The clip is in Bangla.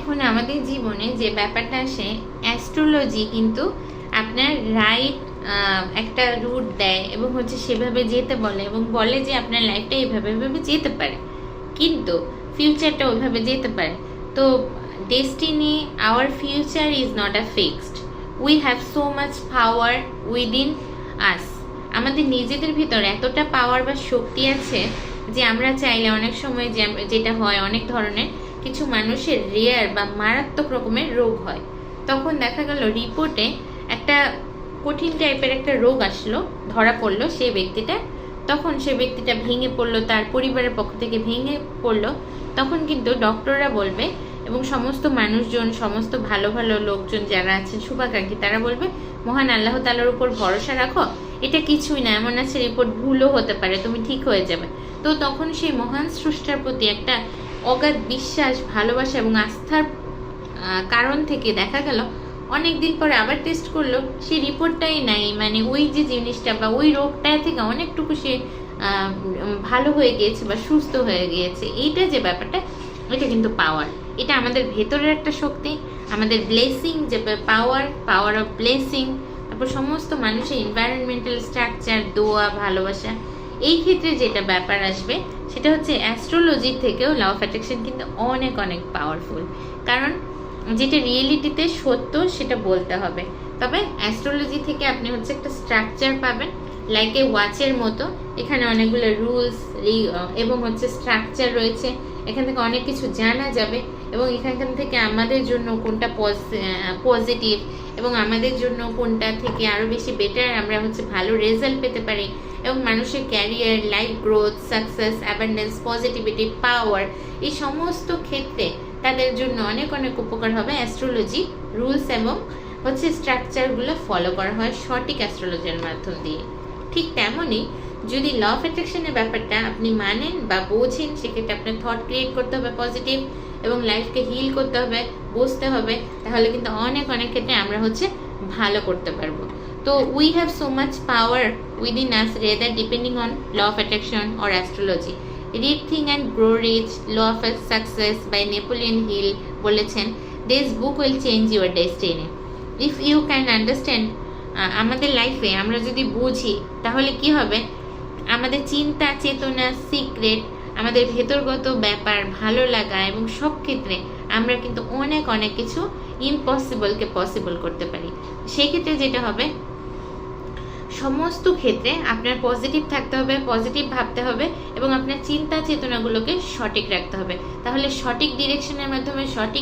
এখন আমাদের জীবনে যে ব্যাপারটা আসে, অ্যাস্ট্রোলজি কিন্তু আপনার রাইট একটা রুট দেয় এবং সেভাবে যেতে বলে এবং বলে যে আপনার লাইফটা এইভাবে এভাবে যেতে পারে, কিন্তু ফিউচারটা ওইভাবে যেতে পারে। তো destiny, our future is not a fixed. We have so much power within us. আমাদের নিজেদের ভিতর এতটা পাওয়ার বা শক্তি আছে যে আমরা চাইলে অনেক সময় যেটা হয়, অনেক ধরনের কিছু মানুষের রেয়ার বা মারাত্মক রকমের রোগ হয়। তখন দেখা গেল রিপোর্টে একটা কঠিন টাইপের একটা রোগ আসলো, ধরা পড়লো সেই ব্যক্তিটা। তখন সে ব্যক্তিটা ভেঙে পড়লো, তার পরিবারের পক্ষ থেকে ভেঙে পড়লো। তখন কিন্তু ডক্টররা বলবে এবং সমস্ত মানুষজন, সমস্ত ভালো ভালো লোকজন যারা আছেন শুভাকাঙ্ক্ষী, তারা বলবে মহান আল্লাহ তাআলার উপর ভরসা রাখো, এটা কিছুই না, এমন আছে রিপোর্ট ভুলও হতে পারে, তুমি ঠিক হয়ে যাবে। তো তখন সেই মহান স্রষ্টার প্রতি একটা অগাধ বিশ্বাস, ভালোবাসা এবং আস্থার কারণ থেকে দেখা গেল অনেকদিন পরে আবার টেস্ট করলো, সেই রিপোর্টটাই নাই, মানে ওই যে জিনিসটা বা ওই রোগটা থেকে অনেকটুকু সে ভালো হয়ে গিয়েছে বা সুস্থ হয়ে গিয়েছে। এইটা যে ব্যাপারটা, এটা কিন্তু পাওয়ার, এটা আমাদের ভেতরের একটা শক্তি, আমাদের ব্লেসিং, যে পাওয়ার অফ ব্লেসিং। তারপর সমস্ত মানুষের এনভায়রনমেন্টাল স্ট্রাকচার, দোয়া, ভালোবাসা। এই ক্ষেত্রে যেটা ব্যাপার আসবে সেটা হচ্ছে অ্যাস্ট্রোলজির থেকেও ল অফ অ্যাট্রাকশন কিন্তু অনেক অনেক পাওয়ারফুল, কারণ যেটা রিয়েলিটিতে সত্য সেটা বলতে হবে। তবে অ্যাস্ট্রোলজি থেকে আপনি একটা স্ট্রাকচার পাবেন, লাইক এ ওয়াচের মতো। এখানে অনেকগুলো রুলস এবং স্ট্রাকচার রয়েছে, এখান থেকে অনেক কিছু জানা যাবে এবং এখান থেকে আমাদের জন্য কোনটা পজিটিভ এবং আমাদের জন্য কোনটা থেকে আরও বেশি বেটার আমরা ভালো রেজাল্ট পেতে পারি, এবং মানুষের career, life growth, success, abundance, positivity, power, এই সমস্ত ক্ষেত্রে তাদের জন্য অনেক অনেক উপকার হবে অ্যাস্ট্রোলজি রুলস এবং স্ট্রাকচারগুলো ফলো করা হয় সঠিক অ্যাস্ট্রোলজির মাধ্যম দিয়ে। ঠিক তেমনই যদি ল অফ অ্যাট্রাকশনের ব্যাপারটা আপনি মানেন বা বোঝেন, সেক্ষেত্রে আপনার থট ক্রিয়েট করতে হবে পজিটিভ এবং লাইফকে হিল করতে হবে, বুঝতে হবে, তাহলে কিন্তু অনেক অনেক ক্ষেত্রে আমরা ভালো করতে পারবো। তো we have so much power within us, rather depending on law of attraction or astrology. Read think and grow rich, law of success by Napoleon Hill বলেছেন, this book will change your destiny if you can understand. আমাদের লাইফে আমরা যদি বুঝি তাহলে কি হবে, আমাদের চিন্তা, চেতনা, সিক্রেট, আমাদের ভেতরগত ব্যাপার, ভালো লাগা এবং সব ক্ষেত্রে আমরা কিন্তু অনেক অনেক কিছু ইম্পসিবলকে পসিবল করতে পারি। সেক্ষেত্রে যেটা হবে, সমস্ত ক্ষেত্রে আপনার পজিটিভ থাকতে হবে, পজিটিভ ভাবতে হবে এবং আপনার চিন্তা চেতনাগুলোকে সঠিক রাখতে হবে। তাহলে সঠিক ডিরেকশনের মাধ্যমে, সঠিক